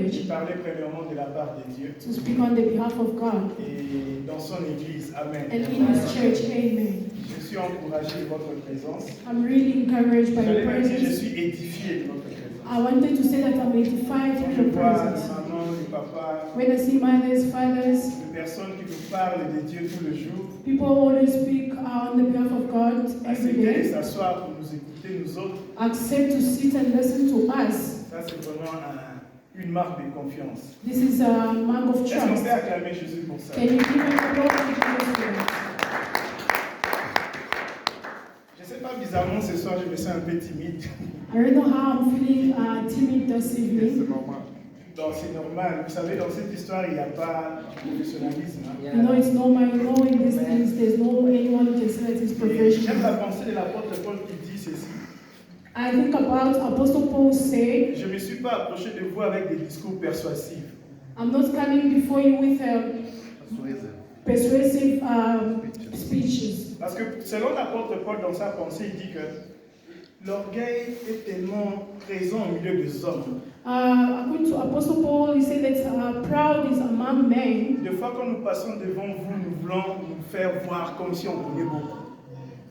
Parler premièrement de la part de Dieu to speak on the behalf of God et dans son église. Amen. and in His church. Amen. Je suis encouragé de votre présence. I'm really encouraged by J'allais your même dire, je presence. suis édifié de votre présence. I wanted to say that I'm edified Quand with je your vois les presence. mamans, les papas, When I see mothers, fathers, les personnes qui nous parlent de Dieu tout le jour, people always speak on the behalf of God every accepter de day, s'asseoir pour nous écouter, nous autres, accept to sit and listen to us. ça c'est vraiment une marque de confiance. This is a mark of Est-ce qu'on trust. peut acclamer Jésus pour ça? Can you give us the Lord Jesus for us? Je ne sais pas, bizarrement, ce soir, je me sens un peu timide. I don't know how I'm feeling timid this evening. Donc c'est normal. Vous savez, dans cette histoire, il n'y a pas de professionnalisme. Hein. You know, it's normal. You know, in these things, there's no anyone who can say that is Et j'aime la professional. pensée de l'apôtre Paul qui dit ceci. I think about Apostle Paul say, Je ne me suis pas approché de vous avec des discours persuasifs. I'm not coming before you with persuasive speeches. Parce que selon l'apôtre Paul, dans sa pensée, il dit que l'orgueil est tellement présent au milieu des hommes. According to Apostle Paul, he said that proud is among men. Des fois, quand nous passons devant vous, nous voulons nous faire voir comme si on connaît beaucoup.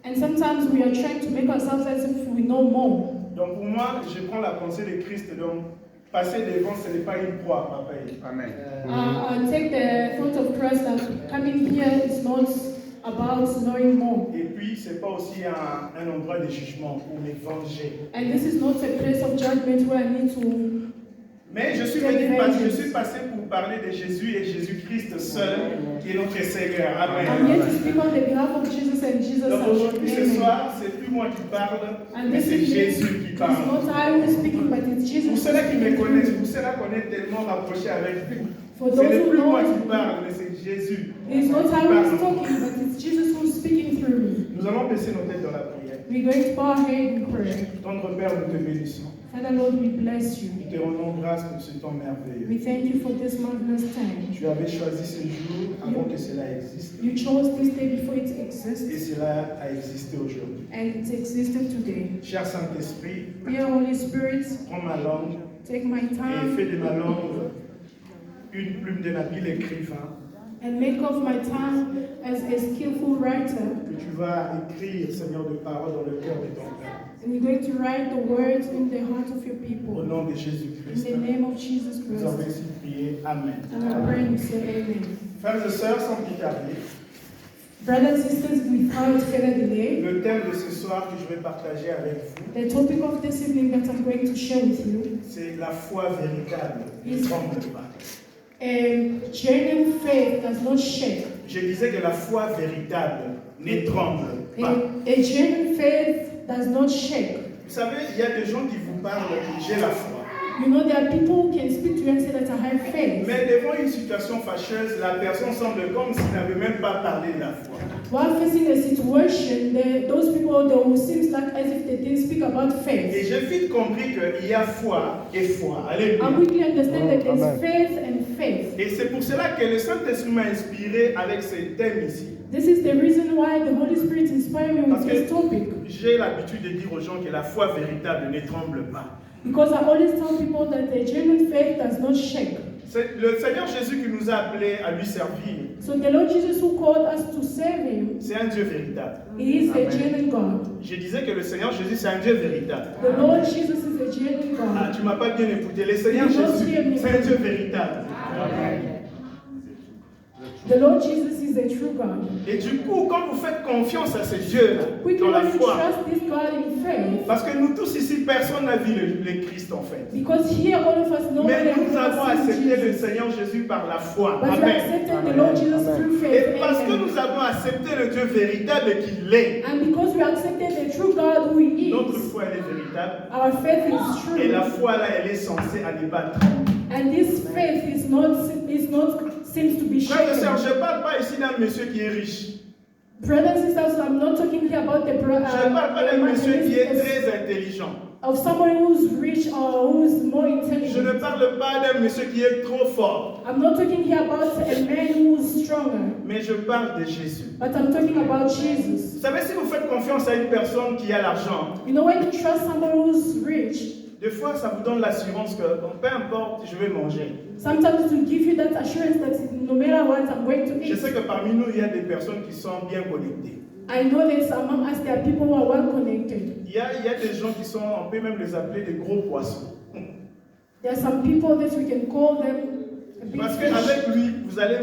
And sometimes we are trying to make ourselves as if we know more. Donc pour moi, je prends la pensée de Christ. Donc passer devant, ce n'est pas une proie, papa. Amen. I take the thought of Christ that coming here is not about knowing more. Et puis, ce n'est pas aussi un endroit de jugement pour me venger. And this is not a place of judgment where I need to. Mais je suis passé pour parler de Jésus et Jésus-Christ seul, qui est notre Seigneur. I'm Amen. here to speak on the behalf of Jesus and Jesus Donc alone. aujourd'hui, ce Amen. soir, c'est plus moi qui parle, And mais this c'est is Jésus qui it's parle. not I who is speaking, but it's Jesus. Pour who is ceux-là qui me speaking. connaissent, pour ceux-là qu'on est tellement rapprochés avec vous, For ce those n'est who plus moi know, qui parle, mais c'est Jésus it's qui not I who is parle. talking, but it's Jesus who is speaking through me. Nous allons baisser nos têtes dans la prière. We're going to bow our head in prayer. Tendre Père, nous te bénissons. Father Lord, we bless you. Nous te rendons grâce pour ce temps merveilleux. We thank you for this marvelous time. Tu avais choisi ce jour avant que cela existe. You chose this day before it Et exists, cela a existé aujourd'hui. and it's existed today. Cher Saint-Esprit, Dear Holy Spirit, prends ma langue take my et tongue fais de ma langue une plume d'un habile écrivain and make of my tongue as a skillful writer. que tu vas écrire, Seigneur, de paroles dans le cœur de ton peuple. And you're going to write the words in the heart of your Au people. nom de In Jésus-Christ, the name of Jesus nous avons Christ. ainsi prié. Amen. And I pray and we say amen. Frères et sœurs, sans plus tarder, Brothers and sisters, without further delay, le thème de ce soir que je vais partager avec vous, the topic of this evening that I'm going to share with you, c'est la foi véritable ne tremble pas. genuine faith does not shake. Je disais que la foi véritable ne tremble pas. A genuine faith does not shake. Vous savez, il y a des gens qui vous parlent que j'ai la foi. You know, there are people who can speak to you and say that I have faith. Mais devant une situation fâcheuse, la personne semble comme s'il n'avait même pas parlé de la foi. While facing a situation, those people, they will seem like as if they didn't speak about Et faith. j'ai vite compris qu'il y a foi et foi. I Alléluia. quickly understand that there's Amen. faith and faith. Et c'est pour cela que le Saint-Esprit m'a inspiré avec ce thème ici. This is the reason why the Holy Spirit inspired me Parce with que this topic. j'ai l'habitude de dire aux gens que la foi véritable ne tremble pas. Because I always tell people that the genuine faith does not shake. C'est le Seigneur Jésus qui nous a appelés à lui servir. So the Lord Jesus who called us to serve Him, C'est un Dieu véritable. He is a Amen. genuine God. Je disais que le Seigneur Jésus, c'est un Dieu véritable. The Lord Jesus is a genuine Ah, God. tu m'as pas bien écouté. Le Seigneur Jésus, c'est un Dieu véritable. The Lord Jesus is a true God. Et du coup, quand vous faites confiance à ce Dieu-là, We dans la can foi, trust this God in faith. parce que nous tous ici, personne n'a vu le Christ en fait. Because here all of us know Mais that nous avons accepté le Jesus. Seigneur Jésus par la foi. But we Amen. accepted the Lord Jesus through Et faith. parce que Amen. nous avons accepté le Dieu véritable qu'il est, And because we accepted the true God who He notre is, foi elle est véritable. our faith is Et la true. foi là, elle est censée aller pas trembler. And this faith is not seems to be Frères et sœurs, shaken. je ne parle pas ici d'un monsieur qui est riche. Brothers and sisters, I'm not talking here about the Je ne parle pas d'un monsieur qui est très intelligent. of somebody who's rich or who's more Je ne intelligent. parle pas d'un monsieur qui est trop fort. I'm not talking here about a man who's stronger, Mais je parle de Jésus. but I'm talking about Jesus. Vous savez, si vous faites confiance à une personne qui a l'argent, You know, when you trust somebody who's rich, Des fois, ça vous donne l'assurance que peu importe, je vais manger. Sometimes to give you that assurance that no matter what, I'm going to Je eat. sais que parmi nous, il y a des personnes qui sont bien connectées. I know that among us there are people who are well connected. Il y a des gens qui sont, on peut même les appeler des gros poissons. There are some people that we can call them a big Parce fish. qu'avec lui, vous allez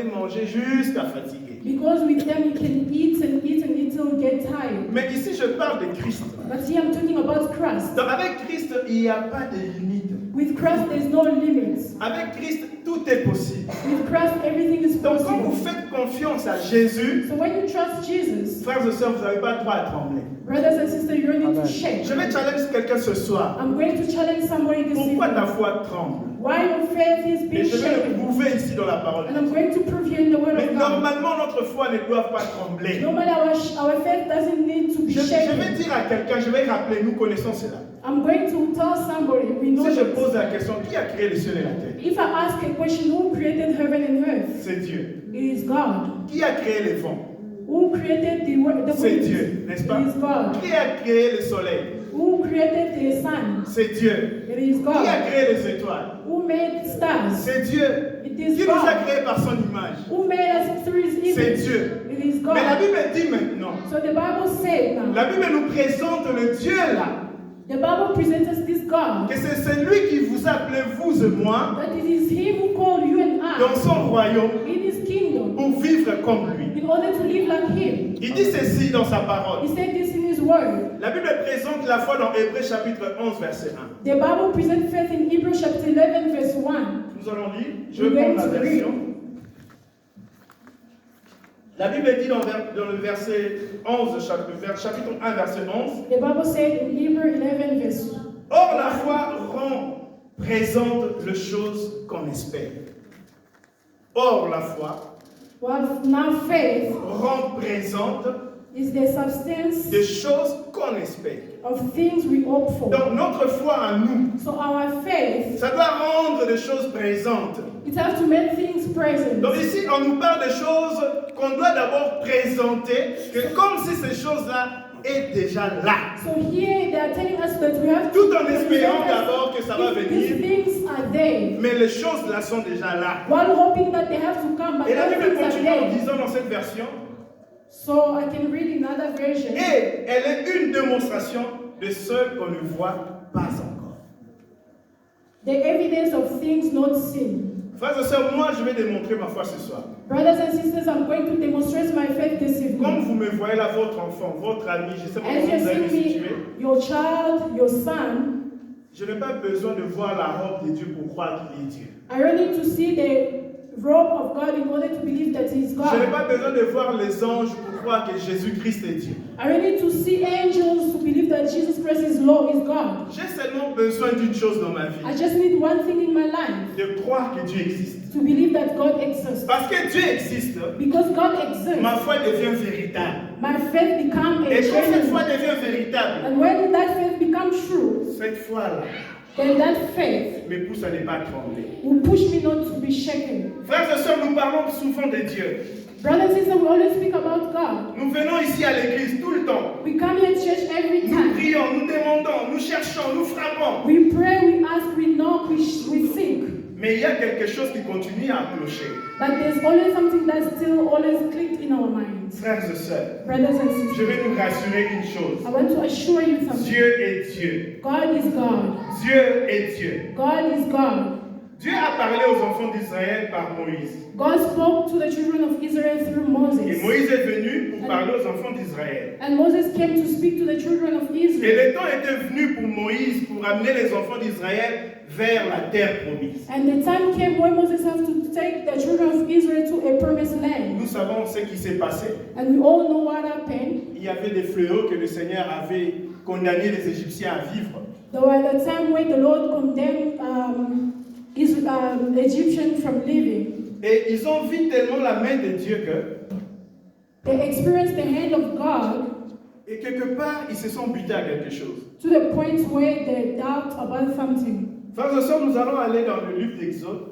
manger jusqu'à fatiguer. Because with them you can eat and eat and eat till you get tired. Mais ici, je parle de Christ. But here I'm talking about Christ. Donc avec Christ, il n'y a pas de limite. With Christ there's no limits. Avec Christ, tout est possible. With Christ everything is Donc quand vous possible. faites confiance à Jésus, So when you trust Jesus, frères et sœurs, vous n'avez pas le droit à trembler. brothers and sisters, you don't need to shake. Je vais challenger quelqu'un ce soir. I'm going to challenge somebody this Pourquoi ta evening. foi tremble? Why your faith is Et being je vais le shaken. prouver ici dans la parole. And I'm going to prove you in the word Mais of God. normalement, notre foi ne doit pas trembler. Normally our faith doesn't need to be Je vais shaken. dire à quelqu'un, je vais rappeler, nous connaissons cela. I'm going to tell somebody, we know Si je that pose la question, qui a créé les cieux et la terre? if I ask a question, who created heaven and earth? C'est Dieu. It is God. Qui a créé les vents? Who created the C'est winds? Dieu, n'est-ce pas? It is God. Qui a créé le soleil? Who created the sun? C'est Dieu. It is Qui a God. créé les étoiles? Who made stars? C'est Dieu. It is Qui nous a God. créés par son image? Who made us through His C'est image? Dieu. It is Mais la God. Bible dit maintenant, So the Bible said now, la Bible nous présente le Dieu là, the Bible presents us this God, que c'est celui qui vous a appelé, vous et moi, that it is Him who called you and dans I son royaume in His kingdom pour vivre comme lui. in order to live like Him. Il dit ceci dans sa parole. He said this in His word. La Bible présente la foi dans Hébreux chapitre 11 verset 1. The Bible presents faith in Hebrews chapter 11 verse 1. Nous allons lire, je vais prendre la version. La Bible dit dans le verset 11, chapitre 1 verset 11. The Bible said in Hebrews 11 verse 1. Or la foi présente les choses qu'on espère. Or la foi Well, now faith rend présente is the substance des choses qu'on espère. of things we hope for. Donc notre foi à nous, So our faith, ça doit rendre des choses présentes. it has to make things present. Donc ici, on nous parle des choses qu'on doit d'abord présenter, que comme si ces choses-là est déjà là. So here they are telling us that we have Tout to en espérant present d'abord que ça va if these venir, things are there. mais les choses là sont déjà là. While hoping that they have to come, but Et la those Bible things are continue en there. disant dans cette version, So I can read another version. et elle est une démonstration de ce qu'on ne voit pas encore. The evidence of things not seen. Frères et sœurs, moi je vais démontrer ma foi ce soir. Brothers and sisters, I'm going to demonstrate my faith this Comme evening. vous me voyez là, votre enfant, votre ami, je ne sais pas As comment you vous allez see me me, situer, your child, your son, je n'ai pas besoin de voir la robe de Dieu pour croire qu'il est Dieu. I don't need to see the robe of God in order to believe that He's Je n'ai God. pas besoin de voir les anges pour croire que Jésus-Christ est Dieu. I don't need to see angels to believe that Jesus Christ is Lord, is God. J'ai seulement besoin d'une chose dans ma vie, I just need one thing in my life, de croire que Dieu existe. to believe that God exists. Parce que Dieu existe, Because God exists, ma foi devient véritable. my faith becomes a Et quand cette foi genuine. devient véritable, And when that faith becomes true, cette foi-là then that faith me pousse à ne pas trembler. will push me not to be shaken. Frères et sœurs, nous parlons souvent de Dieu. Brothers and sisters, we always speak about God. Nous venons ici à l'église tout le temps. We come here to church every Nous time. prions, nous demandons, nous cherchons, nous frappons. We pray, we ask, we knock, we seek. Mais il y a quelque chose qui continue à clocher. But there's always something that still always clicked in our minds. Frères et sœurs, Brothers and je sisters, vais nous rassurer une chose. I want to assure you something. Dieu est Dieu. God is God. Dieu est Dieu. God is God. Dieu a parlé aux enfants d'Israël par Moïse. God spoke to the children of Israel through Et Moses. Moïse est venu pour parler aux enfants d'Israël. And Moses came to speak to the children of Et Israel. le temps était venu pour Moïse pour amener les enfants d'Israël vers la terre promise. And the time came when Moses had to take the children of Israel to a promised land. Nous savons ce qui s'est passé. And we all know what happened. Il y avait des fléaux que le Seigneur avait condamné les Égyptiens à vivre. There was a time when the Lord condemned Egyptians from living. Et ils ont vu tellement la main de Dieu que, They experienced the hand of God et quelque part, ils se sont butés à quelque chose. to the point where they doubt about something. Frères et sœurs, nous allons aller dans le livre d'Exode,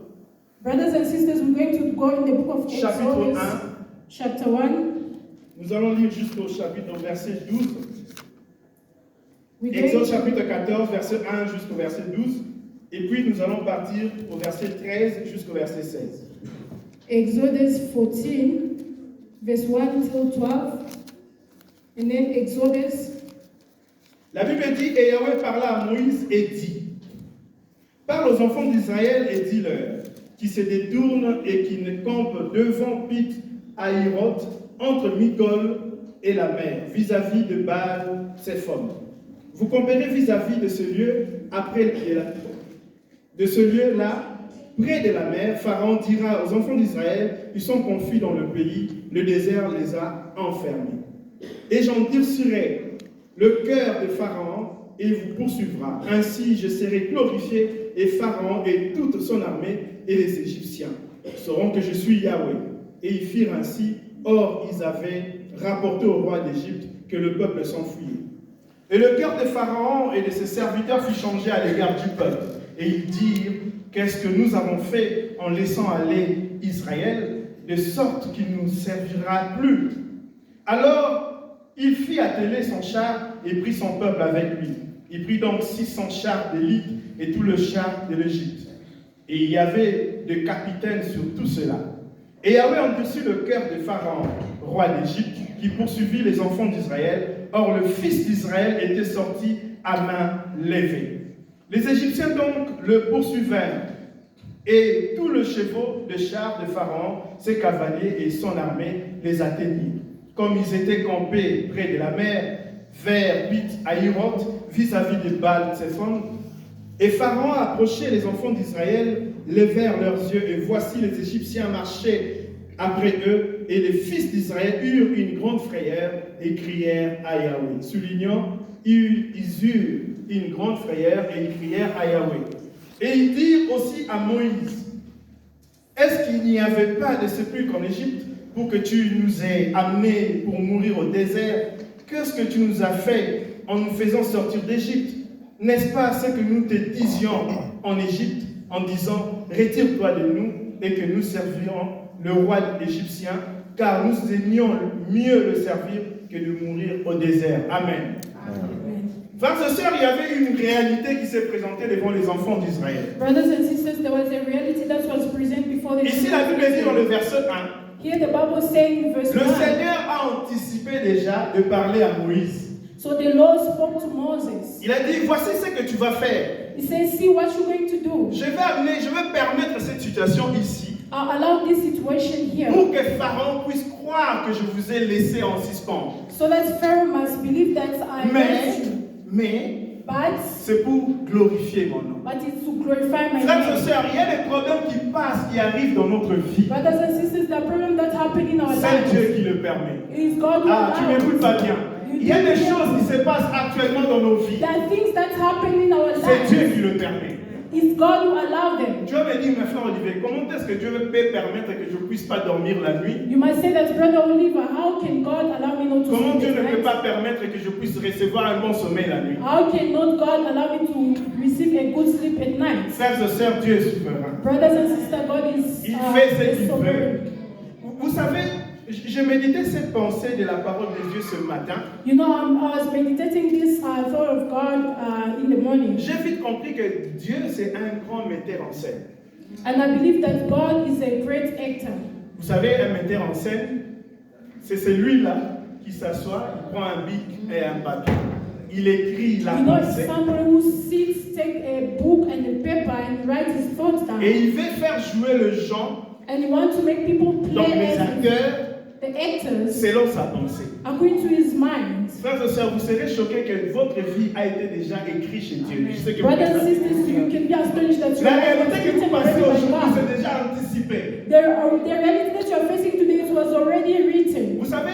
Brothers and sisters, we're going to go in the book of chapitre Exodus, 1. chapter 1. Nous allons lire jusqu'au chapitre, au verset 12. Exode chapitre 14, verset 1 jusqu'au verset 12. Et puis nous allons partir au verset 13 jusqu'au verset 16. Exodus 14, verse 1 till 12. And then Exodus. La Bible dit, et Yahweh parla à Moïse et dit, parle aux enfants d'Israël et dis-leur, qui se détournent et qui ne campent devant Pit Hahiroth, entre Migdol et la mer, vis-à-vis de Baal Tsephon. Vous campérez vis-à-vis de ce lieu, de ce lieu-là, près de la mer. Pharaon dira aux enfants d'Israël, ils sont confus dans le pays, le désert les a enfermés. Et j'endurcirai le cœur de Pharaon et il vous poursuivra. Ainsi, je serai glorifié et Pharaon et toute son armée et les Égyptiens sauront que je suis Yahweh. Et ils firent ainsi. Or, ils avaient rapporté au roi d'Égypte que le peuple s'enfuyait. Et le cœur de Pharaon et de ses serviteurs fut changé à l'égard du peuple. Et ils dirent, qu'est-ce que nous avons fait en laissant aller Israël, de sorte qu'il ne nous servira plus. Alors, il fit atteler son char et prit son peuple avec lui. Il prit donc 600 chars d'élite et tout le char de l'Égypte. Et il y avait des capitaines sur tout cela. Et Yahweh endurcit le cœur de Pharaon, roi d'Égypte, qui poursuivit les enfants d'Israël. Or, le fils d'Israël était sorti à main levée. Les Égyptiens donc le poursuivirent, et tout le chevaux de chars de Pharaon, ses cavaliers et son armée les atteignirent. Comme ils étaient campés près de la mer, vers Pit Hahiroth, vis-à-vis de Baal Tsephon, et Pharaon approchait les enfants d'Israël, levèrent leurs yeux, et voici les Égyptiens marchaient après eux, et les fils d'Israël eurent une grande frayeur et crièrent à Yahweh. Soulignant, ils eurent une grande frayeur et ils crièrent à Yahweh. Et ils dirent aussi à Moïse, est-ce qu'il n'y avait pas de sépulcre en Égypte pour que tu nous aies amenés pour mourir au désert? Qu'est-ce que tu nous as fait en nous faisant sortir d'Égypte? N'est-ce pas ce que nous te disions en Égypte en disant, retire-toi de nous et que nous servions le roi égyptien, car nous aimions mieux le servir que de mourir au désert. Amen. Frères et sœurs, il y avait une réalité qui s'est présentée devant les enfants d'Israël. Brothers and sisters, there was a reality that was present before the Ici, la Bible dit dans le verset 1, Here the Bible is saying in verse le 1. Seigneur a anticipé déjà de parler à Moïse. So the Lord spoke to Moses. Il a dit, voici ce que tu vas faire. He says, see what you're going to do. Je vais permettre cette situation ici. I'll allow this situation here. Pour que Pharaon puisse croire que je vous ai laissé en suspens. So that Pharaoh must believe that I left you. Mais, But c'est pour glorifier mon nom. it's to glorify my Frères et name. sœurs, il y a des problèmes qui passent, qui arrivent dans notre vie. Brothers and sisters, the problem that happened in our C'est lives Dieu qui le permet. is God who Ah, tu allows. m'écoutes pas bien. Il y a des choses qui se passent actuellement dans nos vies. There are things that happen in our C'est Dieu lives. qui le permet. It's God who allowed them. Dieu me dit, mes frères Olivier, comment est-ce que Dieu peut permettre que je ne puisse pas dormir la nuit? You might say that, Brother Oliver, how can God allow me not to Comment sleep Dieu at ne peut night? pas permettre que je puisse recevoir un bon sommeil la nuit? How can not God allow me to receive a good sleep at night? Frères et sœurs, Dieu est souverain. Brothers and sisters, God is Il fait ce qu'il sovereign. veut. Vous savez, je méditais cette pensée de la parole de Dieu ce matin. You know, I was meditating this thought of God in the morning. J'ai vite compris que Dieu, c'est un grand metteur en scène. And I believe that God is a great actor. Vous savez, un metteur en scène, c'est celui-là qui s'assoit, il prend un bic et un papier. Il écrit la You know, it's pensée someone who sits, take a book and a paper and write his thoughts down. et il veut faire jouer le gens, And he wants to make people donc play les as acteurs, the actors selon sa pensée. according to his mind. Frères et sœurs, vous serez choqués que votre vie a été déjà écrite chez Dieu. Je sais que vous Brothers and pensez. sisters, you can be astonished that La your life réalité was que vous written passez already by aujourd'hui, God. c'est déjà anticipé. The reality that you are facing today it was already written. Vous savez,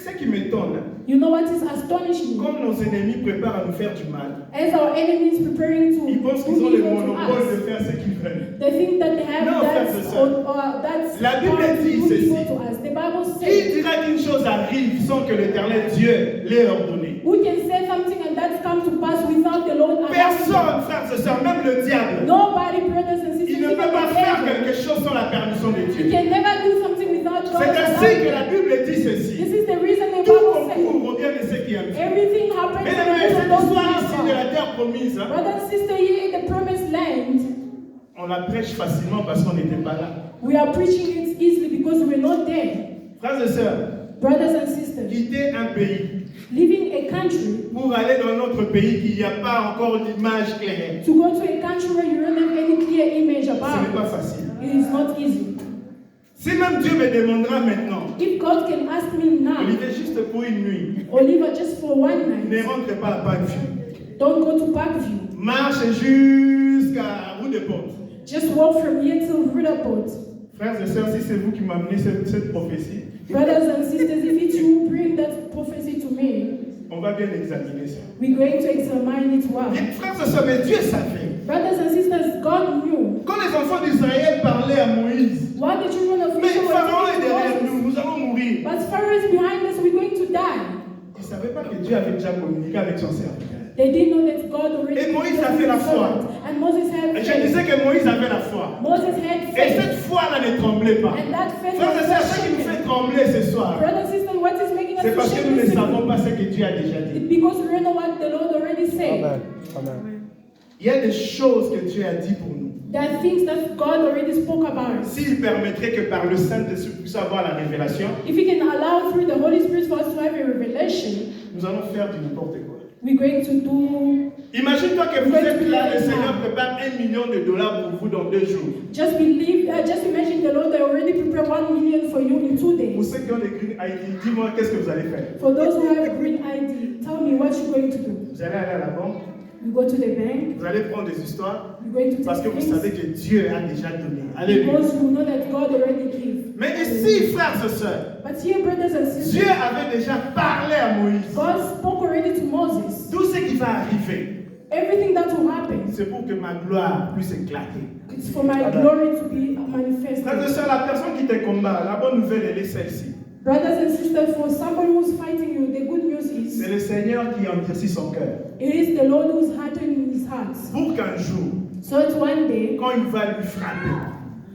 ce qui m'étonne, You know what is astonishing? comme nos ennemis préparent à nous faire du mal, As our enemies preparing to ils pensent qu'ils do ont le evil to monopole de us, faire ce qu'ils veulent. they think that they have Non, frères et sœurs. that's La Bible power to dit do ceci. evil to us. The Bible Qui says, dira qu'une chose arrive sans que l'Éternel Dieu l'ait ordonné? who can say something and that's come to pass without the Lord allowing it? Personne, frères et sœurs, même le diable. Nobody, brothers and sisters, Il ne even peut pas the faire devil. quelque chose sans la permission de You Dieu. can never do something without God. C'est ainsi que allowing la it. Bible dit ceci. This is the reason the Tout Bible says concourt au bien de ceux qui aiment Dieu. everything happens Mais for the good of cette those who histoire love ici terre promise, hein, Brother and sister, here in the promised land, on la prêche facilement parce qu'on n'était pas là. we are preaching it easily because we're not there. Frères et sœurs, Brothers and sisters, quitter un pays leaving a country pour aller dans notre pays qui n'y a pas encore d'image claire, to go to a country where you don't have any clear image ce n'est about pas it, facile. it is not easy. Si même Dieu me demandera maintenant, If God can ask me now, Olivier, juste pour une nuit, Oliver, just for one ne night, rentre pas à Parkview. don't go to Parkview. Marche jusqu'à Route de Porte. Just walk from here to Rudaport. Frères et sœurs, si c'est vous qui m'amenez cette prophétie, Brothers and sisters, if it's you bring that prophecy to me, on va bien examiner ça. we're going to examine it well. Et frères et sœurs, mais Dieu savait. Brothers and sisters, God knew. Quand les enfants d'Israël parlaient à Moïse, While the children of mais Israel Pharaon were est talking to derrière Moses, nous, nous allons mourir. but Pharaoh is behind us, we're going to die. Ils ne savaient pas que Dieu avait déjà communiqué avec son serviteur. They didn't know that God already Et Moïse told a fait la his foi. servant. And Moses had Et je faith. disais que Moïse avait la foi. Moses had Et faith. cette foi-là ne tremblait pas. And that faith Frères et was sœurs, not ce qui nous shaken. fait trembler ce soir, Brothers and sisters, what is making us c'est to parce que shake nous ne this savons evening? pas ce que Dieu a déjà dit. It's because we don't know what the Lord already said. Amen. Amen. Il y a des choses que Dieu a dit pour nous. There are things that God already spoke about. S'il permettrait que par le Saint-Esprit puisse avoir la révélation, If He can allow through the Holy Spirit for us to have a revelation, nous allons faire du n'importe quoi. we're going to do. Imagine-toi que vous êtes là, le Seigneur prépare $1 million pour vous dans 2 jours. Just imagine the Lord, they already prepared 1 million for you in 2 Pour days. ceux qui ont des green ID, dis-moi qu'est-ce que vous allez faire. For those who have a green ID, tell me what you're going to do. Vous allez aller à la banque, You go to the bank, vous allez prendre des histoires, you're going to parce que take vous savez things, que Dieu a déjà donné. Alléluia. because you know that God already gave. Mais ici, frères et sœurs, But here, brothers and Dieu sisters, avait déjà parlé à Moïse. God spoke already to Moses. Tout ce qui va arriver, Everything that will happen, c'est pour que ma gloire puisse éclater. it's for my glory to be manifested. Frères et sœurs, la personne qui te combat, la bonne nouvelle, elle est celle-ci. Brothers and sisters, for somebody who's fighting you, the good news C'est is le Seigneur qui endurcit son cœur. it is the Lord who's hardening his heart. Pour qu'un jour, So that one day, quand il va lui frapper,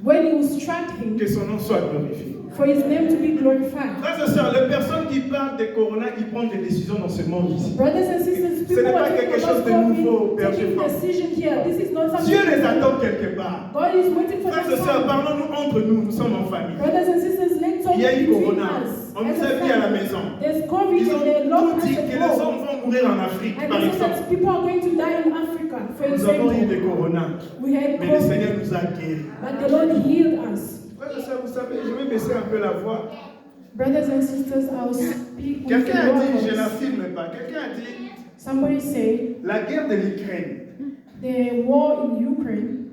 when he will strike him, que son nom soit glorifié. for his name to be glorified. Frères et sœurs, les personnes qui parlent de Corona, qui prennent des décisions dans ce monde ici, Brothers and sisters, Ce n'est people pas are quelque talking chose about de nouveau, COVID, Père taking Jean. decision here. This is not something. Dieu les attend quelque part. God is waiting for Frères et us. sœurs, parlons-nous entre nous, nous sommes en famille. Brothers and sisters, let's talk Il y a eu between Corona. us. On nous as a a dit à la family. maison. There's COVID Ils ont and they're tout locked dit at que the les home. hommes vont mourir en Afrique, And par they said exemple. that people are going to die in Africa, for Nous avons eu example. des Corona, We had mais le COVID, Seigneur nous a guéris. but the Lord healed us. Frères et sœurs, vous savez, je vais baisser un peu la voix. Brothers and sisters, I'll speak with Quelqu'un a dit, je ne the la Lord. filme pas, quelqu'un a dit, Somebody say la guerre de l'Ukraine, the war in Ukraine,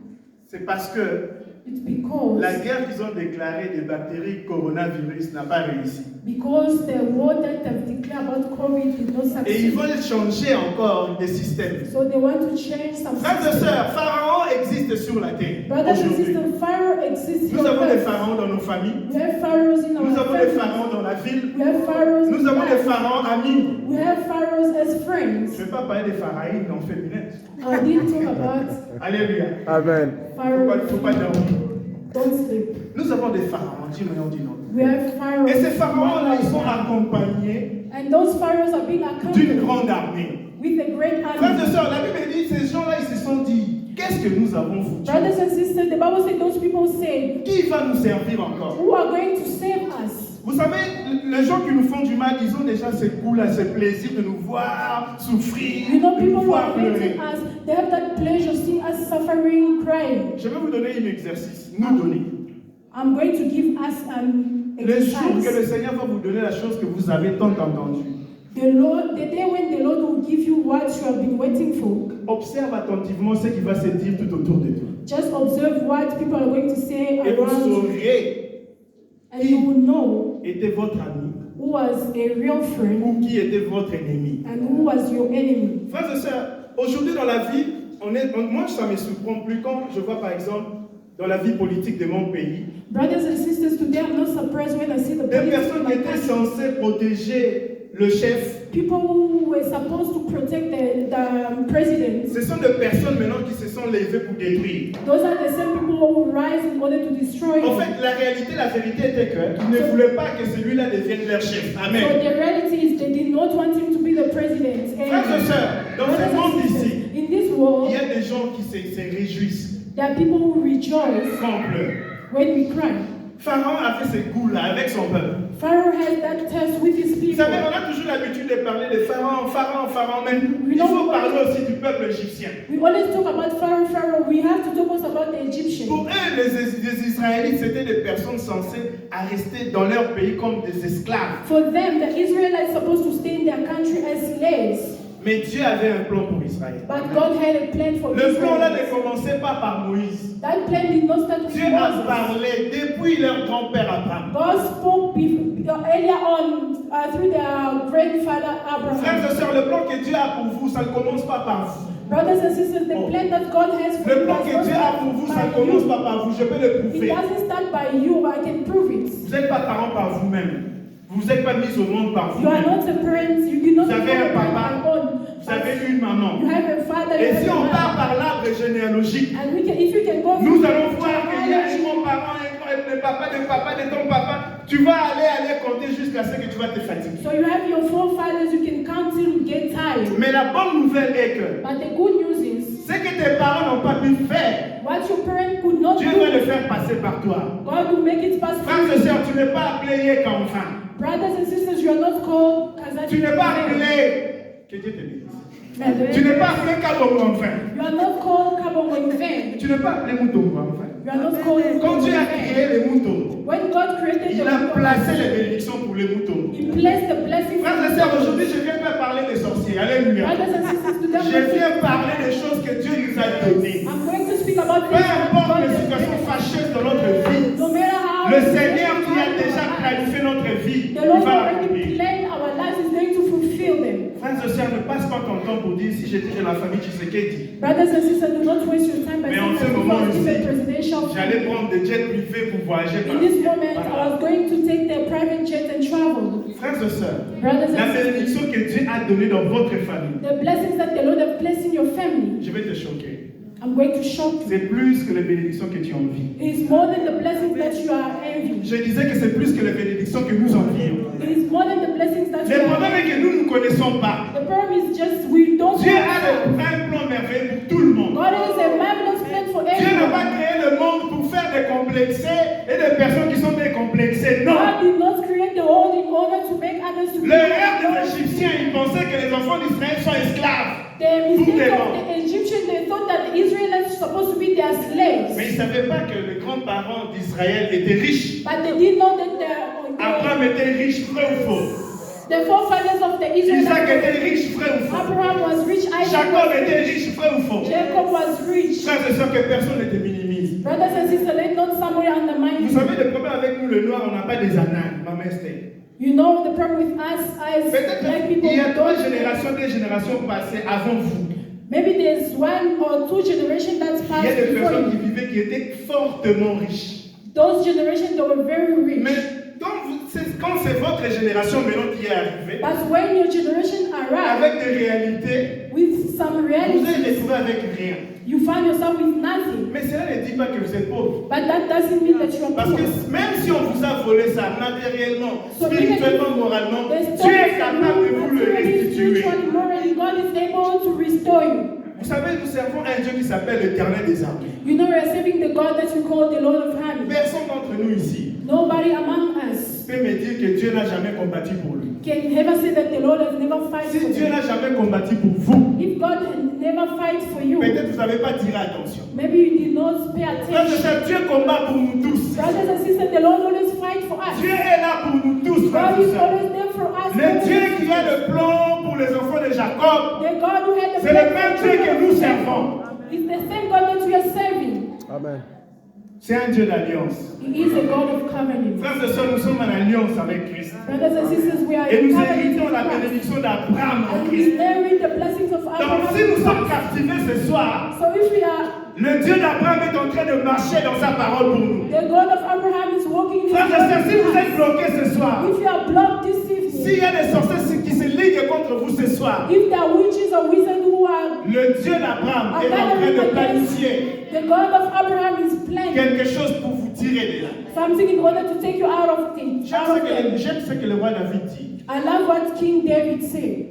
c'est parce que it's because la guerre qu'ils ont déclarée des bactéries coronavirus n'a pas réussi. the war that they've declared about COVID did not Et ils succeed. veulent changer encore des systèmes. So they want to change some Frères et systems. sœurs, Pharaon existe sur la terre Brothers and aujourd'hui. sisters, Pharaoh exists Nous here avons on des earth. pharaons dans nos familles. We have pharaohs in our Nous avons des families. pharaons dans la ville. We have pharaohs Nous in avons des life. pharaons amis. We have pharaohs as Je ne friends. vais pas parler des pharaïnes en féminin. I didn't talk about Alléluia. Amen. pharaohs. Faut pas dormir. Don't sleep. Nous avons des pharaons. Dis-moi, on dit non. We have pharaohs. Et ces pharaons-là, ils sont accompagnés And those pharaohs are being d'une accompanied grande armée. with a great Frères army. et sœurs, la Bible dit, ces gens-là, ils se sont dit, qu'est-ce que nous avons foutu? Brothers and sisters, the Bible said those people say, Qui va nous servir encore? who are going to save us? Vous savez, les gens qui nous font du mal, ils ont déjà ce goût-là, ce plaisir de nous voir souffrir, You know, de nous people who voir are pleurer. hating us, they have that pleasure seeing us suffering, crying. Je vais vous donner un exercice, nous donner. I'm going to give us an Le jour que le exercise. Seigneur va vous donner la chose que vous avez tant entendue, The day when the Lord will give you what you have been waiting for, observe attentivement ce qui va se dire tout autour de toi. just observe what people are going to say Et vous around you, saurez and you will know était votre ami who was a real friend ou qui était votre ennemi. and who was your enemy. Frères et sœurs, aujourd'hui dans la vie, moi ça ne me surprend plus quand je vois par exemple dans la vie politique de mon pays, Brothers and sisters, today I'm not surprised when I see the des politics personnes in qui my étaient country. censées protéger le chef. People who were supposed to protect the president. Ce sont des personnes maintenant qui se sont levées pour détruire. Those are the same people who rise in order to destroy En him. fait, la vérité était qu'ils ne voulaient pas que celui-là devienne leur chef. So Amen. the reality is they did not want him to be the president. Frères et sœurs, dans ce monde ici, in world, il y a des gens qui se réjouissent there are people who rejoice quand on pleure. when we cry. Pharaon a fait ce goût-là avec son peuple. Pharaoh has that test with his Vous people. savez, on a toujours l'habitude de parler de Pharaon, mais il faut parler aussi du peuple égyptien. We always talk about Pharaoh. We have to talk also about the Egyptians. Pour eux, les Israélites, c'était des personnes censées à rester dans leur pays comme des esclaves. For them, the Israelites supposed to stay in their country as slaves. Mais Dieu avait un plan pour Israël. But God had a plan for Le plan-là Israel. ne commençait pas par Moïse. That plan did not start with Dieu a Moses. parlé depuis leur grand-père Abraham. God spoke earlier on through their grandfather Abraham. Frères et sœurs, le plan que Dieu a pour vous, ça ne commence pas par vous. Brothers and sisters, the plan that God has for Le you plan does que not Dieu a start pour vous, ça by ne commence you. pas par vous. Je peux le It prouver. doesn't start by you. I can prove it. Vous n'êtes pas parent par vous-même. Vous n'êtes pas mis au monde par You are vous-même. not a parent. You did not Vous avez become un a parent papa. on your own. Vous avez une maman. You have a father. You Et have si a on part mother. par l'arbre généalogique, And we can, if you can go nous through allons the voir qu'il y a genealogy, un grand-parent, le papa de ton papa. Tu vas aller compter jusqu'à ce que tu vas te fatiguer. so you have your forefathers. You can count till you get tired. Mais la bonne nouvelle est que But the good news is, ce que tes parents n'ont pas pu faire, what your parent could not Dieu va le do, faire passer par toi. God will make it possible. Frères et sœurs, tu n'es pas appelé Yé qu'enfant. Brothers and sisters, you are not called Tu n'es pas Kazati. appelé. Que Dieu te bénisse. Tu n'es pas appelé Kabongo enfant. You are not called Kabongo in vain. Tu n'es pas appelé Moutongo enfant. You are not called Quand Kabongo Dieu a in vain. créé les moutons, When God created il the a people, placé les bénédictions pour les moutons. He placed the blessings. Frères et sœurs, aujourd'hui, je viens pas parler des sorciers. Alléluia. Brothers and sisters, to them, Je viens parler des choses que Dieu nous a données. I'm going to speak about Peu things that importe God les has situations given. fâcheuses dans notre vie, No matter how le Seigneur qui a déjà planifié notre vie, the il Lord va already l'accomplir. planned our lives is going to fulfill them. Frères et sœurs, ne passe pas ton temps pour dire si j'étais de la famille Tshisekedi, Brothers and sisters, do not waste your time by mais saying en ce that moment because ici, it's a presidential. j'allais prendre des jets privés pour voyager par In this moment, I Voilà. was going to take the private jet and travel. Frères et sœurs, Brothers la and sisters, bénédiction que Dieu a donnée dans votre famille, the blessings that the Lord has placed in your family, je vais te choquer. I'm going to shock you. C'est plus que les bénédictions que tu envies. It is more than the blessings that you are envying. Je disais que c'est plus que les bénédictions que nous envions. It is more than the blessings that you Le problème are. est que nous ne connaissons pas. The problem is just we don't Dieu know. a un plan merveilleux pour tout le monde. God has a marvelous plan for Dieu n'a pas everyone. créé le monde pour faire des complexés et des personnes qui sont décomplexées. Non. God did not create the world in order to make others to be. Le rêve des Égyptiens, ils pensaient que les enfants d'Israël sont esclaves. The Tout mistake est of bon. the Egyptians, they thought that the Israelites were supposed to be their slaves. Mais ils ne savaient pas que les grands-parents d'Israël étaient riches. But they did know that Abraham était riche, vrai ou faux? the forefathers of the Isaac Israelites, était riche, vrai ou faux? Abraham was rich, Isaac Jacob was était rich, riche, vrai ou faux? Jacob was rich. Frères et sœurs, que personne ne te minimise. Brothers and sisters, let not somebody undermine Vous you. savez, le problème avec nous, le noir, on n'a pas des annales. Maman Esther. You know the problem with us as Peut-être black people. qu'il y a we 3 don't- générations, 2 générations passées avant vous. Maybe there's 1 or 2 generations that's Il y a passed des before personnes qui you. vivaient qui étaient fortement riches. Those generations that were very rich. Mais quand c'est votre génération maintenant qui est arrivée, But when your generation arrived avec des réalités, with some vous allez reality, retrouver avec rien. you find yourself with nothing. Mais cela ne dit pas que vous êtes pauvre. But that doesn't mean that you are Parce poor. que même si on vous a volé ça matériellement, So spirituellement, moralement, there's Dieu est capable de vous le restituer. spiritually, morally, God is able to restore you. Vous savez, nous servons un Dieu qui s'appelle l'Éternel des armées. You know, we are serving the God that we call the Lord of Harmony. Personne d'entre nous ici Nobody among us peut me dire que Dieu n'a jamais combattu pour lui. can ever say that the Lord has never fight Si for Dieu you. n'a jamais combattu pour vous, If God has never fight for you, peut-être vous n'avez pas tiré attention. maybe you did not pay Frères et attention. sœurs, Dieu combat pour nous tous. Brothers and sisters, the Lord always fight for us. Dieu est là pour nous tous, frères God et is sœurs. always there for us. Le Dieu qui a le plan pour les enfants de Jacob, The God who had the c'est le plan même for Dieu que nous children servons. is the same God that we are serving. Amen. C'est un Dieu d'alliance. He is a God of covenant. Frères et sœurs, nous sommes en alliance avec Christ. Brothers and sisters, we are Et in nous covenant héritons with la Christ. bénédiction d'Abraham en And Christ. we inherit the blessings of Donc Abraham. si nous sommes captivés ce soir, So if we are, le Dieu d'Abraham est en train de marcher dans sa parole pour nous. the God of Abraham is walking in Frères et sœurs, si vous us. êtes bloqués ce soir, If you are blocked this s'il y evening, a des sorciers qui se liguent contre vous ce soir, if there are witches or wizards who are le Dieu d'Abraham est en train de planifier the God of Abraham is planning quelque chose pour vous tirer de là. something in order to take you out of things. J'aime ce que le roi David dit. I love what King David said.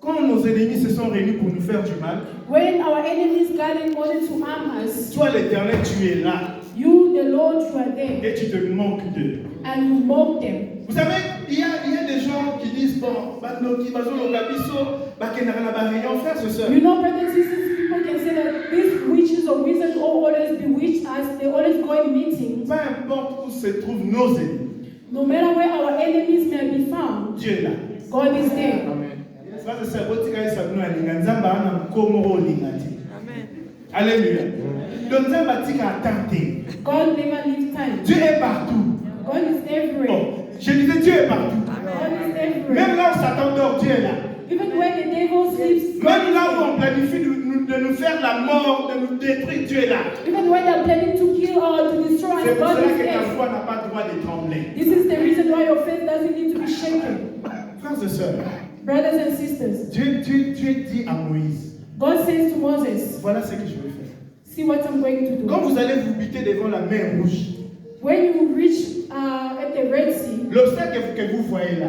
Quand nos ennemis se sont réunis pour nous faire du mal, when our enemies gathered in order to harm us, toi l'Éternel, tu es là you, the Lord, you are there, et tu te moques d'eux. and you mock them. Vous savez, il y a des gens qui disent, bon, Bandoki, Bazolo, Gabiso, Bakenara, Barignon, frères et sœurs. You know, brothers and sisters, people can say that these witches or wizards always bewitch us, they always go in meetings. Peu importe où se trouvent nos ennemis, No matter where our enemies may be found, Dieu est là. God is there. Frères et sœurs, Botika et Sabino, Nzamba, Anam, Komoro, Lingati. Alléluia. Donc, Nzamba, Tika, Tante. God never leaves time. Dieu est partout. God is everywhere. Bon, je disais, Dieu est partout. God is everywhere. Même là où Satan dort, Dieu est là. Even when the devil sleeps, Même là où on planifie de nous faire la mort, de nous détruire, Dieu est là. even when they're planning to kill or to destroy C'est us, pour God cela is que ta there. foi n'a pas le droit de trembler. This is the reason why your faith doesn't need to be shaken. Frères et sœurs, Brothers and sisters, Dieu dit à Moïse, God says to Moses, voilà ce que je vais faire. see what I'm going to Quand do. vous allez vous buter devant la mer rouge, When you reach at the Red Sea, l'obstacle que vous voyez là,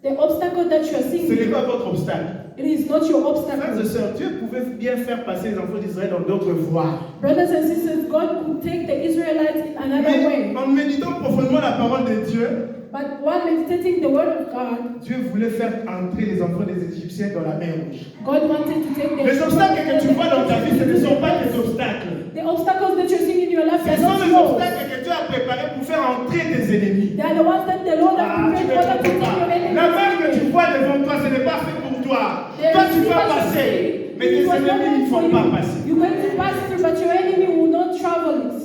the obstacle that you are seeing ce n'est here, pas votre obstacle. it is not your Frères et obstacle. sœurs, Dieu pouvait bien faire passer les enfants d'Israël dans d'autres voies. Brothers and sisters, God could take the Israelites in another Mais way. en méditant profondément la parole de Dieu, But while meditating the word of God, Dieu voulait faire entrer les enfants des Égyptiens dans la mer rouge. God wanted to take the Les obstacles que tu vois dans ta vie, ce ne sont pas des obstacles. The obstacles that you're seeing in your life Ce are sont not les yours. obstacles que Dieu a préparés pour faire entrer tes ennemis. They are the ones that the Lord has Ah, tu prepared ne for them to comprends take your pas. enemies. La mer que tu vois devant toi, ce n'est pas fait pour toi. Toi, tu vas passer, mais tes ennemis ne vont pas passer. You're going to pass through, but your enemy will not travel it.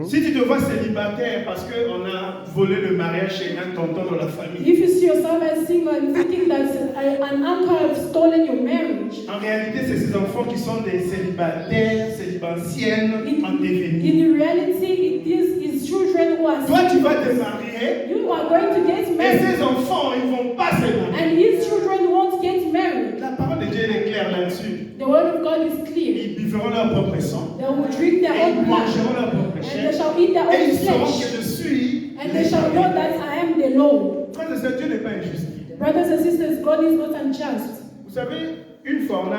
Si tu te vois célibataire parce qu'on a volé le mariage chez un tonton dans la famille, If you see yourself as single and thinking that an uncle has stolen your marriage, en réalité, c'est ces enfants qui sont des célibataires, célibatiennes en devenir. in reality, it is his children who are Toi, tu single. vas te marier You are going to get et married, ces enfants, ils ne vont pas se marier. and his children won't get married. La parole de Dieu est claire là-dessus. The word of God is clear. Ils buveront leur propre sang, They will drink their et ils own blood, mangeront leur propre and chair, they shall eat their et own ils sauront flesh, que je suis and they shall know that I am the Lord. Frères et sœurs, Dieu n'est pas injuste. Brothers and sisters, God is not unjust. Vous savez, une fois, on a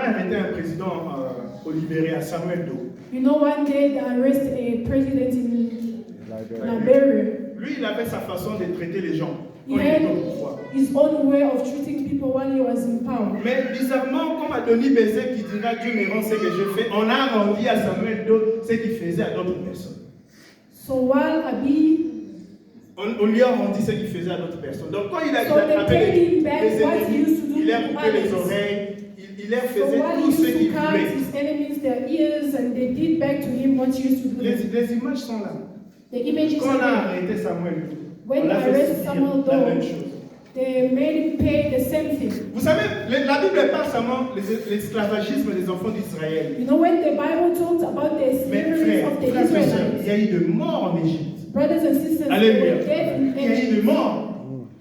arrêté un président au Libéria, Samuel Doe. You know, one day they arrest a president in Liberia. Lui, il avait sa façon de traiter les gens He quand il had était au pouvoir. his own way of treating people while he was in power. Mais bizarrement, comme Adonis Bézé qui dira Dieu me rend ce que je fais, on a rendu à Samuel Doe ce qu'il faisait à d'autres personnes. So while Abi, On lui a rendu ce qu'il faisait à d'autres personnes. Donc quand il a So they attrapé paid him back les what he used to ennemis, do il leur to coupé les others. oreilles, il leur so faisait while he tout ce used qu'il to cut voulait. his enemies their ears, and they did back to him what he used to do. Les images sont là. The images Quand on a are there. arrêté Samuel Doe, When on a they fait arrested subir Samuel la Doe, même chose. they made him pay the same thing. Vous savez, la Bible parle seulement de l'esclavagisme des enfants d'Israël. You know, when the Bible talks about the Mais slavery frère, of the frères et sœurs, Israelites, il y a eu de morts en Égypte. brothers and sisters, they Alléluia. were dead in Il y a eu de Egypt. morts.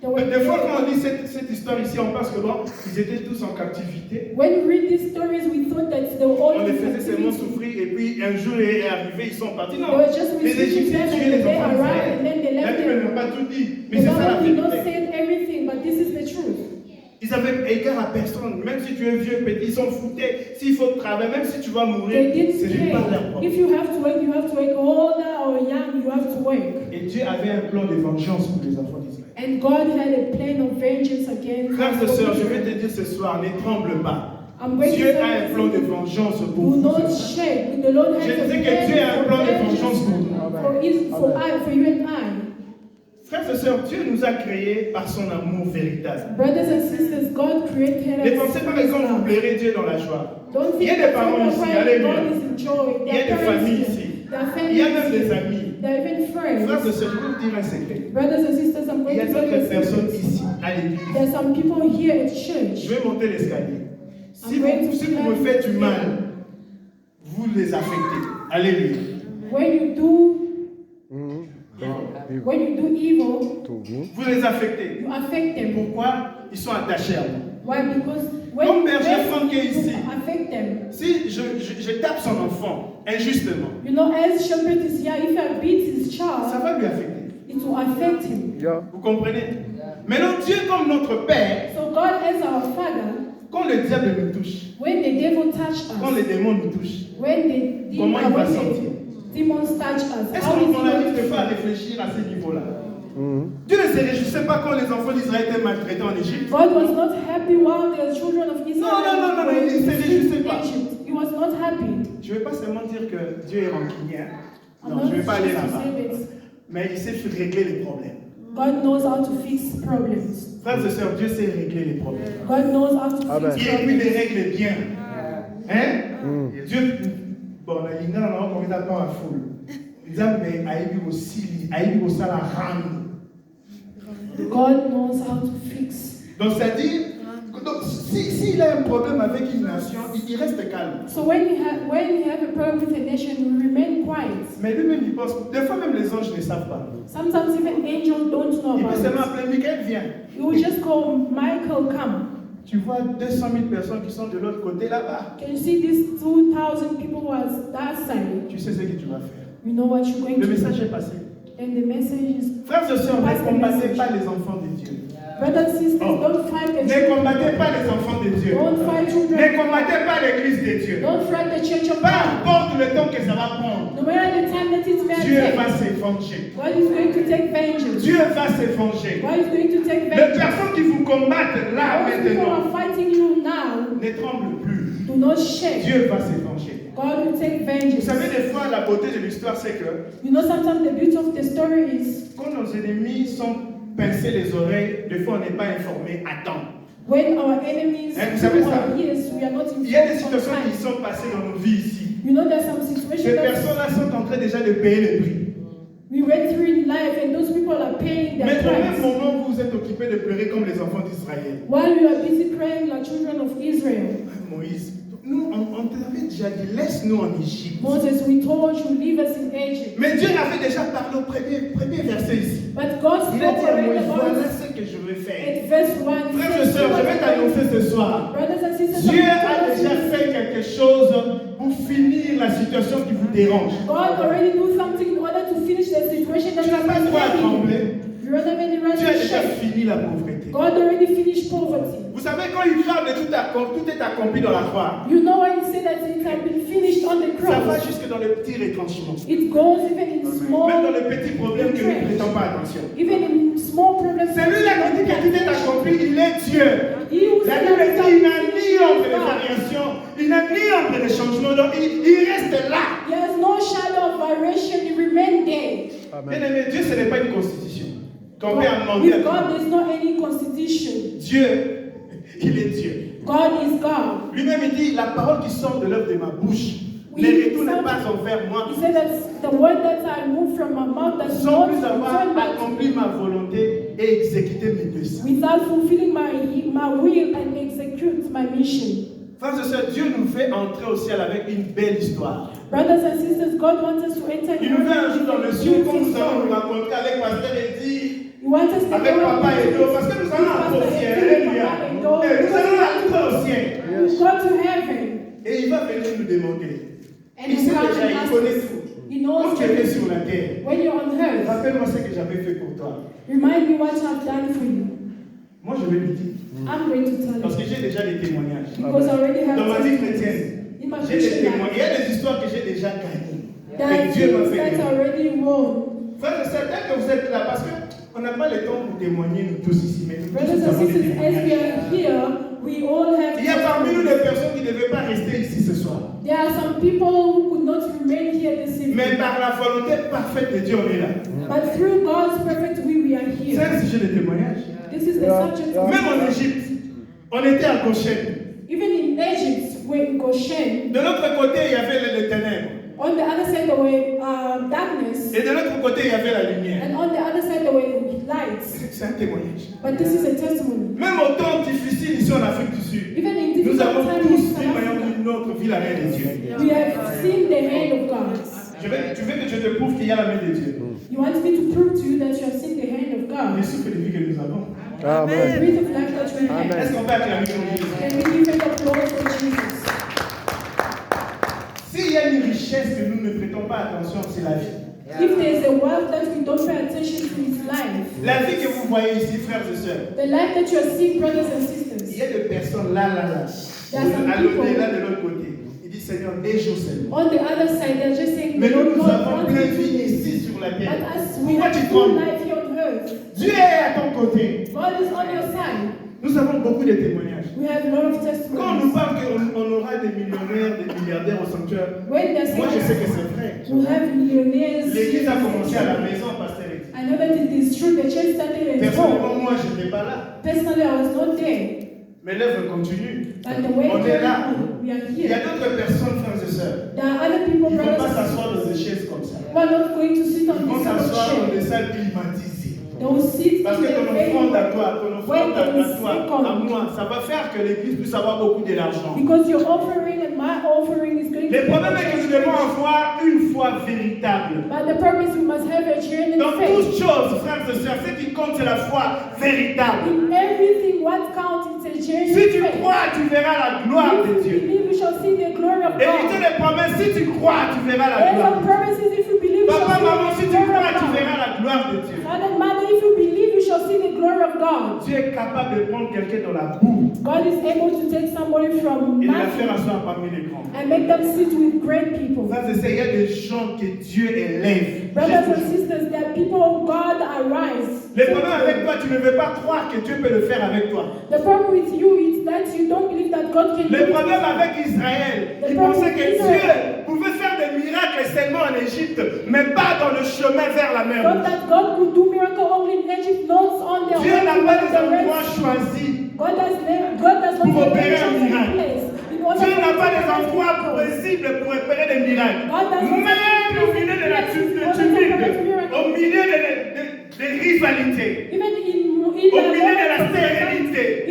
They were Des fois, dead. quand on dit cette histoire ici, on pense que bon, ils étaient tous en captivité. When we read these stories, we thought that they were all On les in faisait seulement captivity. souffrir et puis un jour est arrivé, ils sont partis. They Non, were just les mistreating Égyptiens them, tuaient les and they enfants arrived, and then they d'Israël. La left Bible them. n'a pas tout dit, mais The c'est ça la Bible did not vérité. say everything, but this is the truth. Ils avaient égard à personne, même si tu es vieux, petit, ils s'en foutaient. S'il faut travailler, même si tu vas mourir, They ce didn't n'est pas leur care. problème. If you have to work, you have to work. Older or young, you have to work. Et Dieu avait un plan de vengeance pour les enfants d'Israël. And God had a plan of vengeance against Frères et sœurs, je vais Israel. te dire ce soir, ne tremble pas. I'm going Dieu to a un plan de say, vengeance pour do vous. not ce soir. shake. The Lord has Je a dis que Dieu a un plan de vengeance vengeance pour nous. for you and I. Frères et sœurs, Dieu nous a créés par son amour véritable. Brothers and sisters, God created us. Ne pensez pas que quand vous plairez Dieu dans la joie. Don't Il y a think des that parents when ici, you're crying, alléluia. God is in joy. Il y a There des are parents familles here. ici. There are Il y a même families des here. amis. There are even Frères et friends. sœurs, je vais vous dire un secret. Brothers and sisters, I'm Il going y a to tell you d'autres a personnes secret. ici, à l'église. There are some people here at Je church. vais monter l'escalier. Si going vous, to si vous me climb faites du the mal, vous les affectez. Alléluia. When you do evil, Vous les affectez. you affect them. Pourquoi? Ils sont attachés à vous. Why? Because when Comme you berger Franck est ici. affect them. Si je tape son enfant injustement, You know, as shepherd is here, if I beat his ça child, va lui affecter. it will affect him. Vous comprenez? Maintenant, Dieu comme notre Père, So God as our Father, quand le diable nous touche, when the devil touch quand us, les démons nous touchent, when the comment il va when sentir? the demons touch us, Est-ce how is qu'on he n'arrive going to pas à feel? réfléchir à ce niveau-là? Dieu ne se réjouissait pas quand les enfants d'Israël étaient maltraités en Égypte. God was not happy while the children of Israel non, were il se réjouissait in pas. Egypt. He was not happy. Je ne vais pas seulement dire que Dieu est rancunier. I'm Non, not je ne vais pas aller just to là-bas. say that Mais il sait régler les problèmes. God knows how to fix problems. Frères et sœurs, Dieu sait régler les problèmes. God knows how to Amen. fix Et puis les problems. règles bien. Hein? Dieu, bon, il y a un homme qui est pas à foule. Il dit, mais aïe aussi, aïe aussi la rame. God knows how to fix. Donc, c'est-à-dire, s'il a un problème avec une nation, il reste calme. So when you have a problem with a nation, you remain quiet. Mais lui-même, il pense, des fois même les anges ne savent pas. Sometimes even angels don't know Il peut seulement about it. appeler Michael, viens. You will just call Michael, come. Tu vois 200 000 personnes qui sont de l'autre côté là-bas. Can you see these 2,000 people who are that side? Tu sais ce que tu vas faire. You know what you're going Le to message do. est passé. And the message is, Frères et sœurs, Passe ne le combattez message. pas les enfants de Dieu. brothers and sisters, Oh. don't fight the Ne children. combattez pas les enfants de Dieu. Don't fight Ne children. combattez pas l'église de Dieu. Don't fight the church of Peu God. importe le temps que ça va prendre, No matter the time that it may Dieu take, va se venger. God is going to take vengeance. Dieu va se venger. God is going to take Les vengeance. personnes qui vous combattent là Those people maintenant, are fighting you now. ne tremblent plus. Do not shake. Dieu va se venger. God will take Vous vengeance. savez, des fois, la beauté de l'histoire, c'est que You know, sometimes the beauty of the story is quand nos ennemis sont pincés les oreilles, des fois, on n'est pas informé à temps. when our enemies Eh, vous savez do ça? our ears, we are not Il y a des informed situations qui sometimes. sont passées dans nos vies ici. You know, there's some Ces situations that personnes-là sont en train déjà de payer le prix. we went through in life, and those people are paying their Mais au même price. moment, vous êtes occupés de pleurer comme les enfants d'Israël. While we are busy praying like children of Israel, Moïse, nous, on t'avait déjà dit, laisse-nous en Égypte. Moses, we told you, leave us in Egypt. Mais Dieu avait déjà parlé au premier verset ici. But God Il a spoke dit à already Moïse, voilà about ce que je veux faire. it. Verse 1. Frères et sœurs, je vais t'annoncer ce soir. Brothers and sisters, Dieu I'm a telling déjà you, fait quelque chose pour finir la situation qui vous dérange. God already do something in order to finish the situation that Tu n'as pas is droit à happening. trembler. You don't have any right Dieu a to déjà shake. fini la pauvreté. God already finished poverty. Vous savez, quand il parle de tout est accompli dans la croix, You know when you say that it has been finished on the ça va cross, jusque dans le petit retranchement. it goes even in small, Même dans le petit problème que nous ne prêtons pas attention. even in small problems. Celui-là qui dit que tout est accompli, il est Dieu. He who La said Bible that dit, il n'a ni is ombre de God. variation, il n'a ni ombre de changement, donc il reste là. There is no shadow of variation, you remain there. Bien aimé, Dieu, ce n'est pas une constitution qu'on peut demander à With God, Dieu. there's not any constitution. Dieu, il est Dieu. God is God. Lui-même, il dit, la parole qui sort de l'œuvre de ma bouche Oui, ne retourne ça- pas envers moi, He said that the word that I move from my mouth does sans not plus avoir return back accompli ma volonté et exécuté mes desseins. without fulfilling my will and execute my mission. Frères et sœurs, Dieu nous fait entrer au ciel avec une belle histoire. Brothers and sisters, God wants us to enter Il nous fait un jour dans le ciel, comme nous beautiful allons nous story. rencontrer avec Pasteur Eddy, He wants us to avec go Papa Edo, parce que nous allons entrer au ciel. Alléluia. Et nous allons entrer au ciel. Go to heaven. Et il va venir nous demander. And Il he sait come déjà, and il ask connaît us. tout. He Quand knows tu étais everything. sur la terre, When you're on earth, rappelle-moi ce que j'avais fait pour toi. remind me what I've done for you. Moi, je vais lui dire. I'm going to tell Parce you. que j'ai déjà des témoignages. Because I already have Dans ma vie testimonies. chrétienne, In my j'ai des Christian témoignages. Il life, y a des histoires que j'ai déjà gagnées. there are Que Dieu m'a things fait that's gagner. already won. Frères et sœurs, dès que vous êtes là, parce qu'on n'a pas le temps pour témoigner, nous tous ici, mais nous tous Brothers nous and avons des sisters, as we témoignages. are here, we all have Il y a parmi nous testimonies. des personnes qui ne devaient pas rester ici ce soir. There are some people who could not remain here this Mais evening. par la volonté parfaite de Dieu, on est là. But through God's perfect will, we are C'est here. un sujet de témoignage. This is the subject of Même en Égypte, on était à Goshen. Even in Egypt, we're in Goshen. De l'autre côté, il y avait les ténèbres. On the other side, there were darkness. Et de l'autre côté, il y avait la lumière. And on the other side, there were lights. C'est un témoignage. But this is a testimony. Même au temps difficile ici en Afrique du Sud, Even in nous difficult avons times tous in vu South Africa, notre vie la main de Dieu. we have seen the hand of God. Tu veux que je te prouve qu'il y a la main de Dieu. You want me to prove to you that you have seen the hand of Le God? souffle de vie que nous avons. The Amen. breath of life that you Amen. have. Est-ce qu'on peut acclamer pour Jésus? Can we give it applause for Jesus? S'il y a une richesse que nous ne prêtons pas attention, c'est la vie. If there is a wealth that we don't pay attention to, is life. La vie que vous voyez ici, frères et sœurs, The life that you are seeing, brothers and sisters, y a des personnes là. À l'au-delà de l'autre côté. Il dit Seigneur, des jours seulement. On the other side, they're just saying, Mais nous, Lord nous God, avons grant plein de me vie peace. ici sur la But terre. as we Pourquoi have tu full trembles? life here on earth, Dieu est à ton côté. God is on your side. Nous avons beaucoup de témoignages. We have a lot of Quand on nous testimonies. parle qu'on aura des millionnaires, des milliardaires au sanctuaire, When they're moi je sais saying que c'est vrai. we have millionaires, L'église a commencé à la maison, pasteur. I know that it is true. The church started at home. Personnellement, moi je n'étais pas là. Personally, I was not there. Mais l'œuvre continue. But the way On est là. we are Il y a here. d'autres personnes, frères et sœurs, There are other people, qui ne vont brothers pas and s'asseoir dans des sisters, chaises comme ça. who are not going to sit on Ils vont this s'asseoir dans des chair. salles climatisées. They will sit Parce in que the ton offrande à veil. toi, ton offrande à toi, à moi, ça va faire que l'église puisse avoir beaucoup d'argent. Because your offering and my offering is going to Le problème est que nous devons avoir une foi véritable. But the purpose, we must have a genuine Dans faith. toutes choses, frères et sœurs, ce qui compte, c'est la foi véritable. In everything, what counts is a genuine Si tu faith. crois, tu verras la gloire de If you Dieu. believe, you shall see the glory of Évitez God. les promesses, si tu crois, tu verras la There gloire. are promises, if you believe, you Papa, shall maman, si see tu the glory crois, of tu God. verras la gloire de Dieu. Father and mother, if you believe, you shall see the glory of God. Dieu est capable de prendre quelqu'un dans la boue God is able to take somebody from et de la faire nothing asseoir parmi les grands. and make them sit with great people. Frères et sœurs, il y a des gens que Dieu élève. Brothers and sisters, there are people who God arise. Le problème avec toi, tu ne veux pas croire que Dieu peut le faire avec toi. The problem with you is that you don't believe that God can do Le it. problème avec Israël, il pensait que Dieu pouvait faire des miracles seulement en Égypte, mais pas dans le chemin vers la mer. Not that God could do miracle only in Egypt, not on their Dieu way n'a to pas des the Red endroits Sea. choisis. God does not Pour make opérer un chosen miracle. place. In order Dieu for n'a you pas to des make endroits miracles. possibles pour opérer des miracles. God does not Même au milieu de la tumulte, au milieu des rivalités, Even au milieu de la stérilité,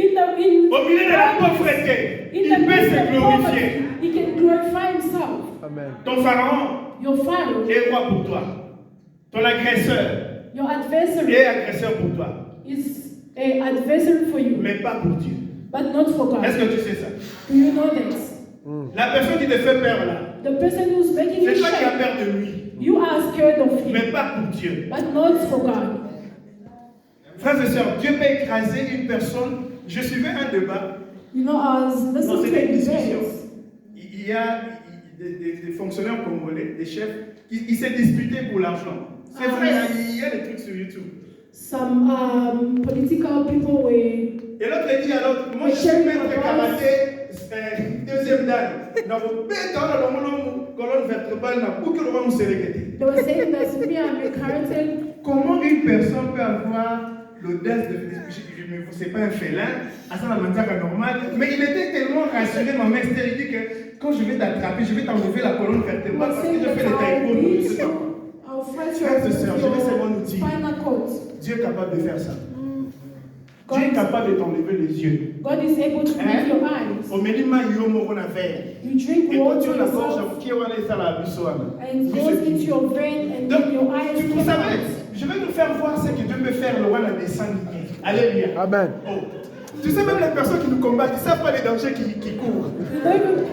au milieu de la pauvreté, il peut se glorifier. He can glorify himself. Amen. Ton pharaon Your Pharaoh, est roi pour toi. Ton agresseur your adversary, est agresseur pour toi, is an adversary for you, mais pas pour Dieu. but not for God. Est-ce que tu sais ça? Do you know that? La personne qui te fait peur là, The person who's making c'est you toi qui as shake, peur de lui, you are scared of him, mais pas pour Dieu. but not for God. Frères et sœurs, Dieu peut écraser une personne. Je suivais un débat. You know, I was Non, listening to c'était a une discussion. debate. Il y a des fonctionnaires congolais, des chefs, ils s'est disputés pour l'argent. C'est vrai, hein, il y a des trucs sur YouTube. Some political people were Et l'autre dit à l'autre, moi je suis maître karaté, deuxième dan. Non, mais dans le colonne vertébrale, n'a pas que le roi Mousselegete. they were saying that me I'm a karate. Comment une personne peut avoir l'audace de. C'est pas un félin, à ça la manière normale, mais il était tellement rassuré, ma mère, il dit que quand je vais t'attraper, je vais t'enlever la colonne vertébrale parce que je fais le taekwondo, je sais pas. I'll fight Frères et sœurs, je vais seulement nous your dire, spinal cord. Dieu est capable de faire ça. Dieu est capable de t'enlever les yeux. God is able to make your eyes. Au Mélima, il y a un mot qu'on a fait. You drink Et quand water tu la gorge, yourself, qui est allé ça la bisouane. and it goes into your vein, and Donc, then your eyes vous come savez, out. je vais nous faire voir ce que Dieu peut faire le roi dans des sangs. Alléluia. Amen. Oh. Tu sais, même les personnes qui nous combattent, ils ne savent pas les dangers qui courent. You don't even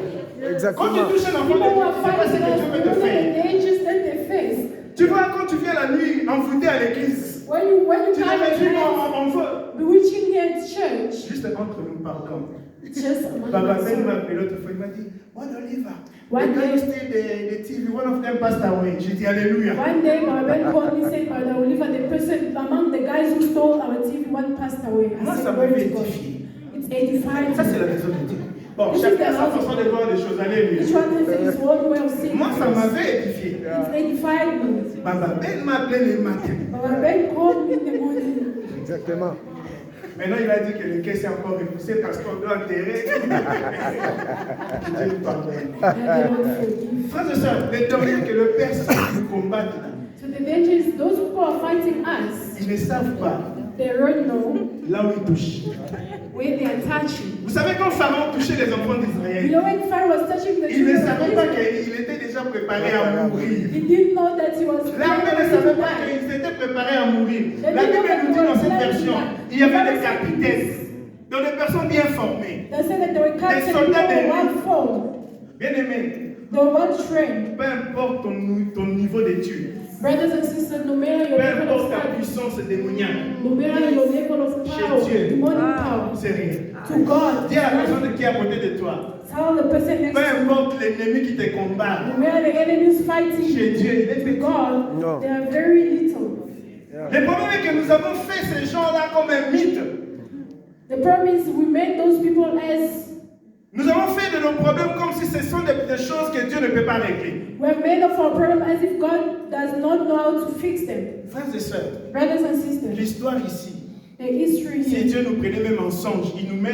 Quand Exactement. tu touches un enfant, people who are tu sais pas ce fighting que us, Dieu they peut te don't know faire. the dangers that they face. Tu vois, quand tu viens la nuit envoûté à l'église, When you tu come n'as and on veut. bewitching here at church, Juste entre nous, pardon. just among Baba Ben us. m'a appelé l'autre fois, il m'a dit, what Oliver? One The guys day- stayed the TV, one of them passed away. J'ai dit Alléluia. One day, my friend called me saying, Brother Oliver, the person among the guys who stole our TV, one passed away. I Moi, said, ça "Glory m'avait to God." édifié. It's 85. Ça, c'est la raison de Dieu. Bon, This is chacun a the sa house façon of de voir les choses. Alléluia. Each one has his own way of seeing Moi, ça things. m'avait édifié. It's 85 minutes. Baba Ben m'a appelé le matin. My friend called me in the morning. Exactement. Maintenant, il a dit que le caisse est encore repoussé parce qu'on doit enterrer. Dieu pardonne. And they don't forgive. Frères et sœurs, les dangers que le personne nous combattent, So the danger is those people are fighting us. ils ne savent pas They don't know là où ils touchent. where they are touching. Vous savez, quand Pharaon touchait les enfants You d'Israël, know when Pharaoh was touching the il ne children of savait pas Israel, qu'il était déjà préparé à mourir. he didn't know that he was L'armée ne ready savait to pas die. qu'ils étaient préparés à mourir. La Bible nous dit dans cette version, il y avait des capitaines, donc des personnes bien formées. They said that they were captured soldats people d'élite. one form. Bien aimés, They were well trained. peu importe ton niveau d'études, Brothers and sisters, no matter your peu level of importe ta study, puissance démoniaque, no matter your level of power, Dieu. demonic power, c'est rien. to God. Dis à la personne qui est à côté de toi. Tell the person next Peu to you. importe l'ennemi qui te combat. Where the enemy is fighting Chez Dieu, il est with petit. God, No. they are very little. Le problème est que nous avons fait ces gens-là comme un mythe. The problem is we made those people as Nous avons fait de nos problèmes comme si ce sont des choses que Dieu ne peut pas régler. we have made up our problem as if God does not know how to fix them. Frères et sœurs, Brothers and sisters, l'histoire ici, the history si here. Dieu nous prenait même en songe, il nous met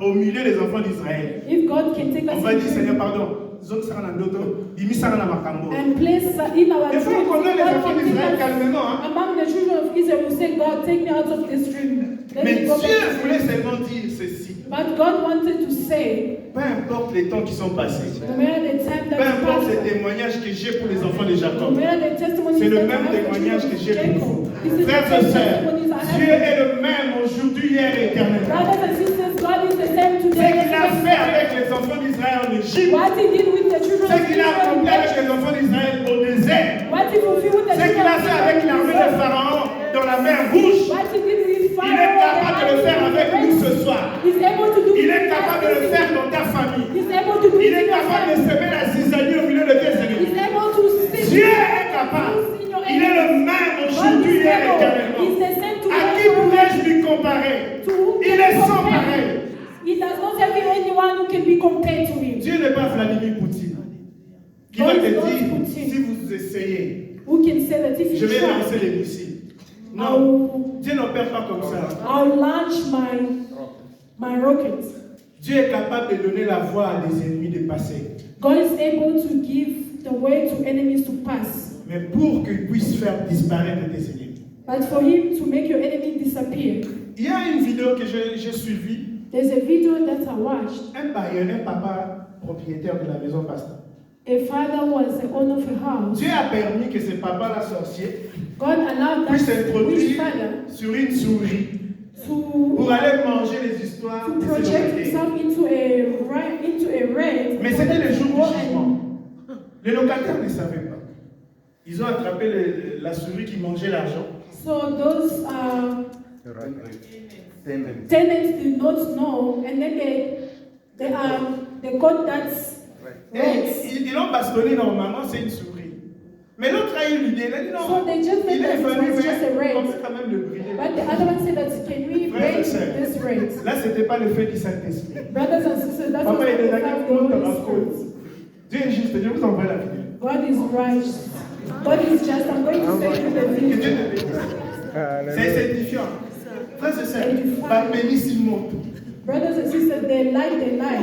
au milieu des enfants d'Israël. If God can take On us va dire, into Seigneur, pardon, Zot Sarana Ndoto, Imi Sarana Makambo. and place in our Il faut dreams, reconnaître les God enfants can take d'Israël us calmement. Hein? among the children of Israel will say, God, take me out of this dream. Let Mais me go Dieu back to voulait sleep." seulement dire ceci. But God wanted to say, Peu importe les temps qui sont passés, no matter the time peu that's importe les passed, témoignages que j'ai pour les enfants de no Jacob, matter the testimonies c'est le that I même have for témoignage que j'ai children of pour vous. Jacob, this is the Frères et same sœurs, testimonies I Dieu have. est le même aujourd'hui, hier et éternellement. Brothers and sisters, God is the same Ce today. qu'il a fait avec les enfants d'Israël en Égypte, What he did with the children ce of qu'il a Israel, accompli avec les enfants d'Israël au désert, what he fulfilled with the ce qu'il children a of fait avec Israel, l'armée de Pharaon dans la mer Rouge, what he did with il Pharaoh, est capable de le faire avec nous ce soir. He's able to do Il it est with capable de le us. faire dans ta famille. He's able to do Il it est in your capable de family. semer la zizanie au milieu de tes He's ennemis. able to see. Dieu est capable. Il est le même God aujourd'hui, is hier et able. éternellement. He's the same À qui today. pourrais-je lui comparer? To whom Il can est we sans compare? pareil. He does not have anyone who can be compared to him. Dieu n'est pas Vladimir Poutine qui va God te is not dire Putin. si vous essayez, Who can say that if je you vais try, lancer les missiles. Non, I'll, Dieu n'opère pas comme ça. I'll launch my rockets. Dieu est capable de donner la voie à des ennemis de passer. God is able to give the way to enemies to pass. Mais pour qu'il puisse faire disparaître tes ennemis. But for him to make your enemy disappear, Il y a une vidéo que j'ai suivie. there's a video that I watched. Un bailleur, un papa propriétaire de la maison pasteur. A father was the owner of a house. Dieu a permis que ce papa-là sorcier God allowed puisse that s'introduire rich father sur une souris to pour aller manger les histoires to de ses project locataires. himself into a red. Mais so c'était that le he jour could du go and- jugement. Les locataires ne savaient pas. Ils ont attrapé la souris qui mangeait l'argent. So those tenants did not know, and then they got that Et rats. ils l'ont bastonné normalement, c'est une souris. Mais l'autre a eu l'idée, il a dit non. So they just Il made est that it venu, was just a mais on rat. peut quand même le brûler. But the other one said that can we Frères et break sœurs, this rat? là, ce n'était pas le fait du Saint-Esprit. Brothers and sisters, that's what Papa, il est là the qui compte dans la Holy côte. Spirit. Dieu est juste, Dieu vous envoie la vidéo. God is righteous. God is just. I'm going to say you the Que Dieu video. te bénisse. C'est édifiant. Frères et sœurs, Édifiant. va benissimo. Brothers and sisters, they light the light,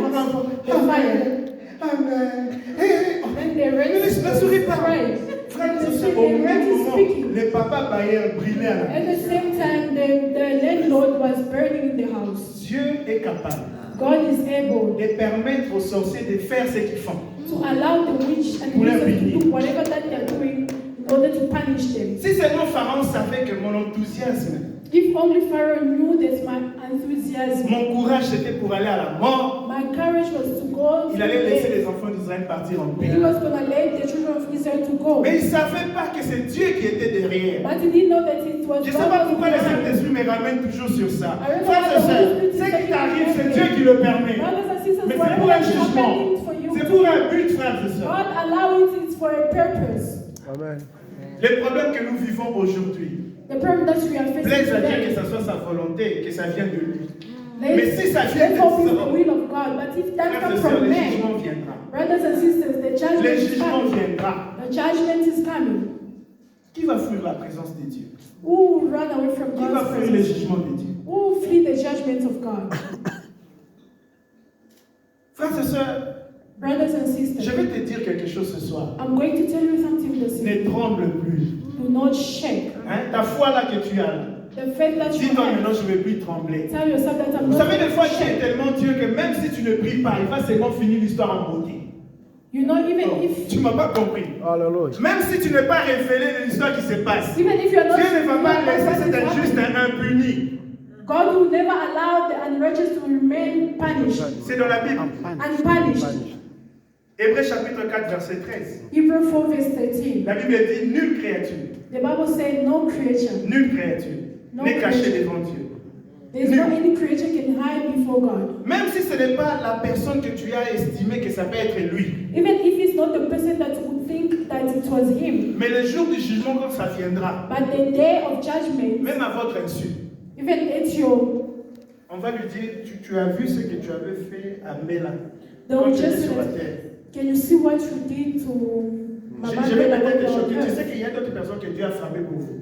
the fire. Amen. Then the rat Mais la souris parle. cries. Frères et The sœurs, au rat même is moment, speaking. le papa bailleur brûlait à la At the same time, the landlord was burning in the house. Dieu est capable God is able de permettre aux sorciers de faire ce qu'ils font. to allow the witch and the wizard to do whatever that they're doing in order to punish them. Si seulement Pharaon savait que mon enthousiasme, If only Pharaoh knew that my enthusiasm, mon courage c'était pour aller à la mort, my courage was to go, il allait laisser les enfants d'Israël partir en paix. he was going to let the children of Israel to go. Mais il ne savait pas que c'est Dieu qui était derrière. But he didn't know that it was Je ne sais pas God. pourquoi le Saint-Esprit me ramène toujours sur ça. I remember Frères et the Holy sœurs, Spirit ce qui taking t'arrive, me c'est there. Dieu qui le permet. Brothers and sisters, Mais c'est whatever pour un is jugement. happening for you, C'est pour un but, frères et sœurs. God allow it, it's for a purpose. Amen. Les problèmes que nous vivons aujourd'hui, The problem that we are facing plaise à Dieu que today, ce soit sa volonté, que ça vienne de lui. let's- Mais si ça vient let's hope de it's the will of God. But if that frères et comes sœurs, from le man, jugement viendra. brothers and sisters, the Le judgment is jugement coming. viendra. The judgment is coming. Qui va fuir la présence de Dieu? Who will run away from Qui va God's fuir le presence? jugement de Dieu? Who will flee the judgment of God? Frères et sœurs, Brothers and je sisters, vais te dire quelque chose ce soir. I'm going to tell you something this evening. Ne tremble plus. Do not shake. Hein? Ta foi là que tu as là. The faith that you Dis-toi have. maintenant, je ne vais plus trembler. Tell yourself that I'm Vous not savez, des fois, going to Dieu est shake. tellement Dieu que même si tu ne pries pas, il va seulement finir l'histoire en beauté. You know, even Oh, if tu ne m'as pas compris. Hallelujah. Même si tu n'es pas révélé de l'histoire qui se passe, even if you're not, Dieu ne va pas what laisser is cet injuste happening, impuni. God will never allow the unrighteous to remain punished, C'est dans la Bible. unpunished. Hébreux chapitre 4, verset 13. Hebrews 4 verse 13. La Bible dit nulle créature, The Bible says no creation. nulle créature No n'est cachée creature. devant Dieu. There's no any creature can hide before God. Même si ce n'est pas la personne que tu as estimé que ça peut être lui. Even if it's not the person that would think that it was him. Mais le jour du jugement, quand ça viendra, But the day of judgment, même à votre insu, even at your, on va lui dire, tu as vu ce que tu avais fait à Mela they'll quand tu étais just sur la say, terre. can you see what you did to Mama Je vais Bella peut-être te when you choquer. were Tu on sais earth? qu'il y a d'autres personnes que Dieu a frappées pour vous.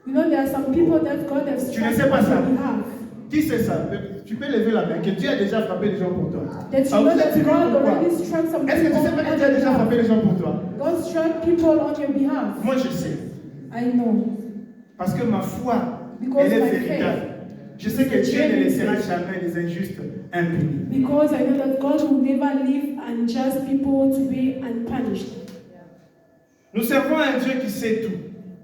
You know, there are some people that God has Tu ne struck sais pas on ça. your behalf. Qui c'est ça? Tu peux lever la main, que Dieu a déjà frappé les gens pour toi. That you Ah, know vous êtes that sérieux God pourquoi? already struck some Est-ce que tu people sais pas que on Dieu a your déjà frappé behalf. les gens pour toi? God struck people on your behalf. Moi je sais. I know. Parce que ma foi, Because elle est my véritable. Je sais que Dieu ne laissera jamais les injustes impunis. Because I know that God will never leave unjust people to be unpunished. Nous servons un Dieu qui sait tout,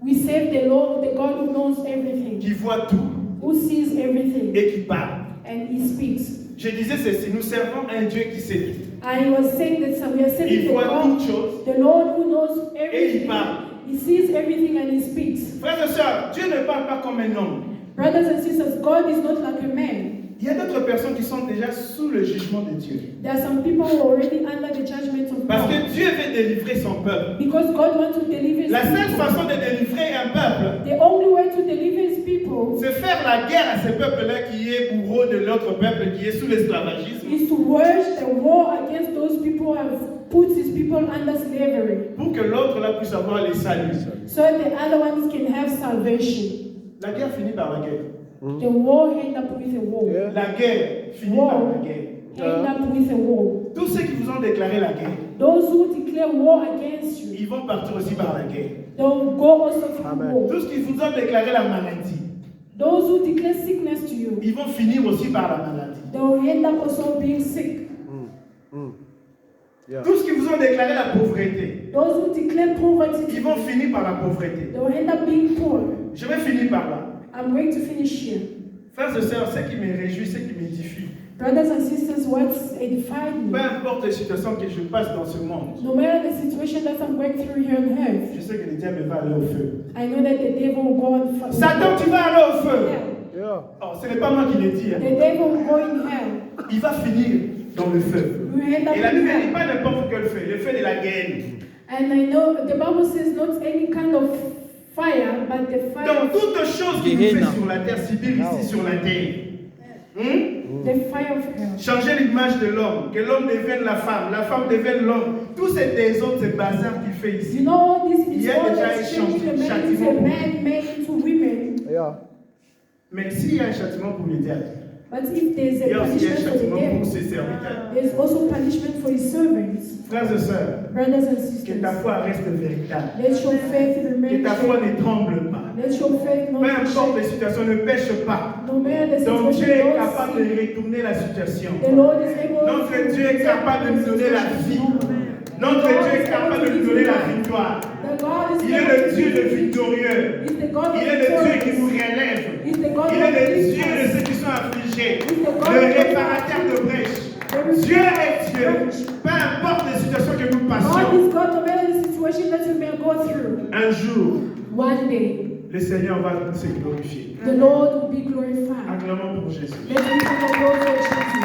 We serve the Lord, the God who knows everything, qui voit tout who sees everything, et qui parle. and He speaks. Je disais ceci, nous servons un Dieu qui sait tout. I was saying that we are serving Il the voit God, toutes choses. the Lord who knows Et il everything. parle. He sees everything and He speaks. Frères et sœurs, Dieu ne parle pas comme un homme. Brothers and sisters, God is not like a man. Il y a d'autres personnes qui sont déjà sous le jugement de Dieu. There are some people who are already under the judgment of Parce God. que Dieu veut délivrer son peuple. Because God wants to deliver His La seule people. façon de délivrer un peuple, The only way to deliver His people c'est faire la guerre à ce peuple-là qui est bourreau de l'autre peuple, qui est sous l'esclavagisme, is to wage the war against those people who have put His people under slavery, pour que l'autre-là puisse avoir les saluts. so the other ones can have salvation. La guerre finit par la guerre. The war end up with a war. La guerre finit par la guerre. End up with a war. Tous ceux qui vous ont déclaré la guerre, Those who declare war against you, ils vont partir aussi par la guerre. they'll go also through war. Tous ceux qui vous ont déclaré la maladie, Those who declare sickness to you, ils vont finir aussi par la maladie. they'll end up also being sick. Tous ceux qui vous ont déclaré la pauvreté, Those who declare poverty, ils vont finir par la pauvreté. they'll end up being poor. Je vais finir par là. I'm going to finish here. Frères et sœurs, ce qui me réjouit, ce qui m'édifie, Brothers and sisters, what's edified peu me, importe les situations que je passe dans ce monde, no matter the situation that I'm going through here on earth, je sais que le diable va aller au feu. I know that the devil will go on fire. Satan, tu vas aller au feu. Hell. Oh, ce n'est pas moi qui l'ai dit. The Hein. devil will go in hell. Il va finir dans le feu. We end up Et la in Bible ne dit hell. pas n'importe quel feu, le feu de la guerre. And I know the Bible says not any kind of fire, but the fire, Dans toute chose qui nous fait sur la terre, subir ici sur la terre. the fire of hell. Changer l'image de l'homme, que l'homme devienne la femme devienne l'homme. Tous ces désordres, ces bazars qu'il fait You ici. know all this Il y is a all déjà that's un changing the man into châtiment a pour man, man into women. Mais s'il y a un châtiment pour le diable, But if there's il y a a aussi un punishment for the châtiment pour devil, ses serviteurs. there's also punishment for his servants. Frères et sœurs, Brothers and que sisters, ta foi reste véritable. let your faith Que remain ta foi true. ne tremble pas. Let your faith Peu not be importe les shaken. situations, ne pêche pas. No matter the Donc Dieu est situation, capable don't de retourner la situation. see. The Lord is able Notre Dieu est capable de nous donner la vie. Notre Dieu est capable de nous donner la victoire. The God is Il est able le to Dieu give de you. victorieux. He's the God Il of est le Dieu qui victory. nous relève. He's the God Il of est le victory. Dieu de ceux qui sont affligés. Le réparateur de brèches. Dieu est Dieu. Peu importe les situations que nous God passions. is God no matter the situation that you may go through. Un jour, One day, le Seigneur va se glorifier. the Lord will be glorified. Acclamons pour Jésus. Let's give the Lord for Jesus.